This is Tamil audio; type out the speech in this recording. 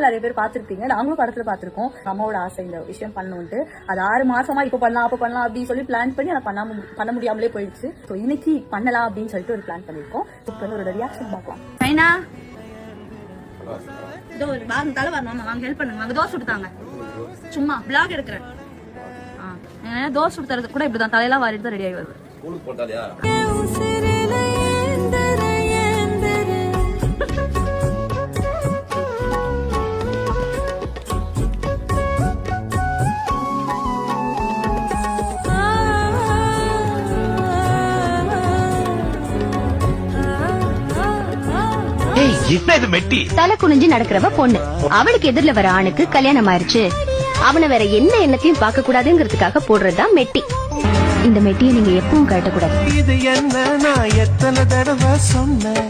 நிறைய பேர் பாத்துருப்பீங்க, நாங்களும் படத்துல பாத்திருக்கோம். அம்மாவோட ஆசை இந்த விஷயம் பண்ணணும்ட்டு. அது 6 மாசமா இப்ப பண்ணலாம் அப்ப பண்ணலாம் அப்படின்னு சொல்லி பிளான் பண்ணி அதை பண்ண முடியாமலே போயிடுச்சு. இன்னைக்கு பண்ணலாம் அப்படின்னு சொல்லிட்டு ஒரு பிளான் பண்ணிருக்கோம். இப்ப ஒரு ரியாக்ஷன் பார்க்கலாம். சைனா தலை வரணும், வாங்க ஹெல்ப் பண்ணுங்க, வாங்க தோசை சுடுத்தாங்க. சும்மா பிளாக் எடுக்கிறேன். தோசை சுடுறது கூட இப்படிதான் தலையெல்லாம் வாரிட்டு தான் ரெடி ஆகி வருது. தலை குனிஞ்சு நடக்கிறவ பொண்ணு. அவளுக்கு எதிரில வர ஆணுக்கு கல்யாணம் ஆயிருச்சு, அவனை வேற என்ன எண்ணத்தையும் பார்க்க கூடாதுங்கிறதுக்காக போடுறதுதான் மெட்டி. இந்த மெட்டியை நீங்க எப்பவும் கட்டக்கூடாது. இது என்ன நான் எத்தனை தடவை சொன்னேன்.